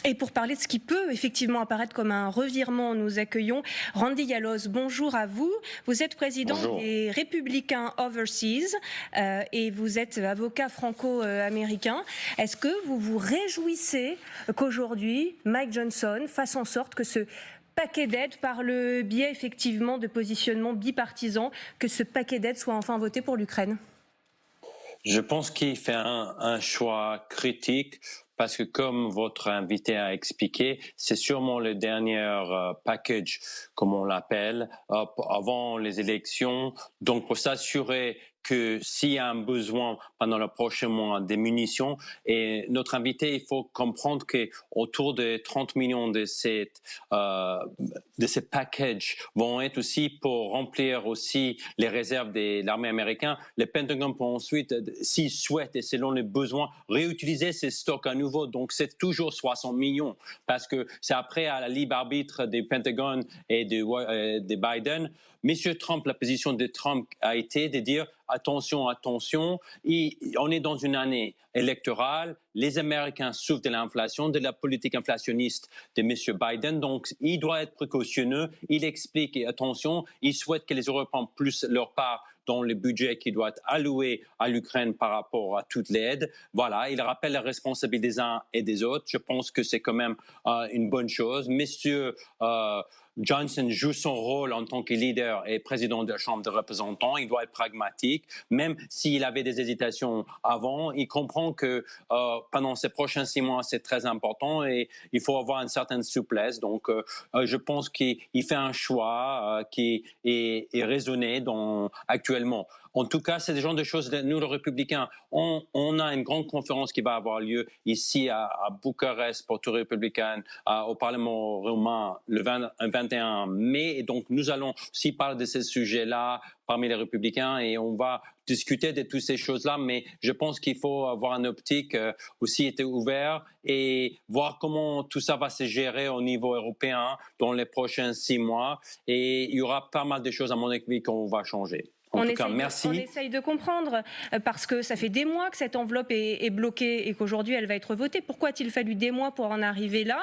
Et pour parler de ce qui peut effectivement apparaître comme un revirement, nous accueillons Randy Yaloz. Bonjour à vous. Vous êtes président Bonjour. des Républicains Overseas et vous êtes avocat franco-américain. Est-ce que vous vous réjouissez qu'aujourd'hui, Mike Johnson fasse en sorte que ce paquet d'aide, par le biais effectivement de positionnements bipartisans, que ce paquet d'aide soit enfin voté pour l'Ukraine? Je pense qu'il fait un choix critique parce que, comme votre invité a expliqué, c'est sûrement le dernier package, comme on l'appelle, avant les élections. Donc, pour s'assurer que s'il y a un besoin pendant le prochain mois des munitions, et notre invité, il faut comprendre qu'autour de 30 millions de ces packages vont être aussi pour remplir aussi les réserves de l'armée américaine. Le Pentagone peut ensuite, s'il souhaite et selon les besoins, réutiliser ces stocks à nouveau. Donc, c'est toujours 60 millions parce que c'est après à la libre arbitre du Pentagone et de Biden. Monsieur Trump, la position de Trump a été de dire attention, attention, on est dans une année électorale, les Américains souffrent de l'inflation, de la politique inflationniste de monsieur Biden, donc il doit être précautionneux, il explique attention, il souhaite que les Européens prennent plus leur part dans le budget qui doit être alloué à l'Ukraine par rapport à toute l'aide. Voilà, il rappelle la responsabilité des uns et des autres. Je pense que c'est quand même une bonne chose. Monsieur Johnson joue son rôle en tant que leader et président de la Chambre des représentants. Il doit être pragmatique. Même s'il avait des hésitations avant, il comprend que pendant ces prochains 6 mois, c'est très important et il faut avoir une certaine souplesse. Donc, je pense qu'il fait un choix qui est raisonné actuellement. En tout cas, c'est des genres de choses. Nous, les Républicains, on a une grande conférence qui va avoir lieu ici à Bucarest pour tous les Républicains au Parlement romain le 21 mai. Et donc, nous allons aussi parler de ces sujets-là parmi les Républicains et on va discuter de toutes ces choses-là. Mais je pense qu'il faut avoir une optique aussi être ouvert et voir comment tout ça va se gérer au niveau européen dans les prochains 6 mois. Et il y aura pas mal de choses, à mon avis, qu'on va changer. En tout cas, merci. On essaye de comprendre, parce que ça fait des mois que cette enveloppe est bloquée et qu'aujourd'hui elle va être votée. Pourquoi a-t-il fallu des mois pour en arriver là?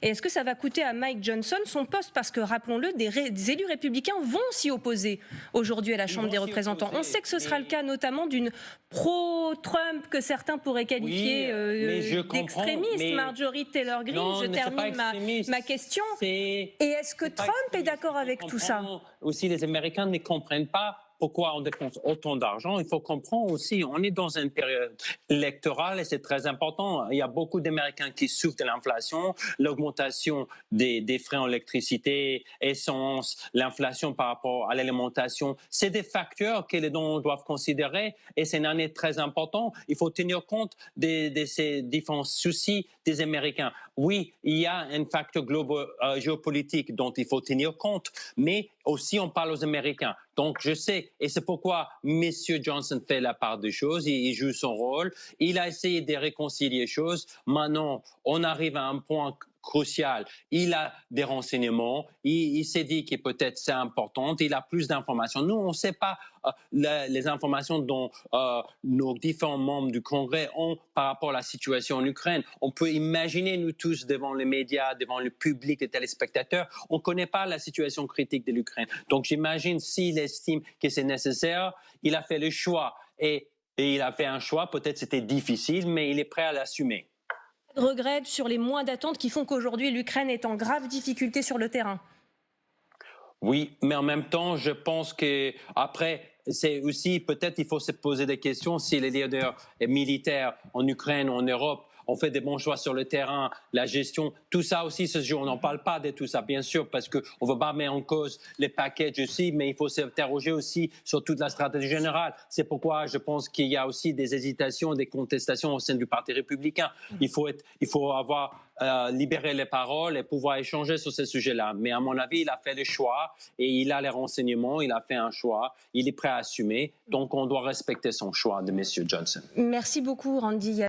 Et est-ce que ça va coûter à Mike Johnson son poste? Parce que, rappelons-le, des élus républicains vont s'y opposer aujourd'hui à la Chambre des représentants. On sait que ce sera le cas notamment d'une pro-Trump que certains pourraient qualifier d'extrémiste, Marjorie Taylor Greene. Je termine ma question. Et est-ce que Trump est d'accord avec tout ça? Aussi, les Américains ne comprennent pas pourquoi on dépense autant d'argent. Il faut comprendre aussi, on est dans une période électorale et c'est très important. Il y a beaucoup d'Américains qui souffrent de l'inflation, l'augmentation des frais en électricité, essence, l'inflation par rapport à l'alimentation. C'est des facteurs que les gens doivent considérer et c'est une année très importante. Il faut tenir compte de ces différents soucis des Américains. Oui, il y a un facteur global géopolitique dont il faut tenir compte, mais aussi on parle aux Américains. Donc, je sais, et c'est pourquoi M. Johnson fait la part des choses, il joue son rôle, il a essayé de réconcilier les choses. Maintenant, on arrive à un point crucial. Il a des renseignements, il s'est dit que peut-être c'est important, il a plus d'informations. Nous, on ne sait pas les informations dont nos différents membres du Congrès ont par rapport à la situation en Ukraine. On peut imaginer, nous tous, devant les médias, devant le public, les téléspectateurs, on ne connaît pas la situation critique de l'Ukraine. Donc, j'imagine s'il estime que c'est nécessaire, il a fait le choix et il a fait un choix, peut-être c'était difficile, mais il est prêt à l'assumer. Regrette sur les mois d'attente qui font qu'aujourd'hui l'Ukraine est en grave difficulté sur le terrain. Oui, mais en même temps, je pense que après, c'est aussi peut-être il faut se poser des questions si les leaders militaires en Ukraine ou en Europe ont fait des bons choix sur le terrain, la gestion, tout ça aussi ce jour. On n'en parle pas de tout ça, bien sûr, parce qu'on ne veut pas mettre en cause les packages aussi, mais il faut s'interroger aussi sur toute la stratégie générale. C'est pourquoi je pense qu'il y a aussi des hésitations, des contestations au sein du Parti républicain. Il faut avoir libéré les paroles et pouvoir échanger sur ces sujets-là. Mais à mon avis, il a fait le choix et il a les renseignements, il a fait un choix, il est prêt à assumer. Donc, on doit respecter son choix de M. Johnson. Merci beaucoup, Randy.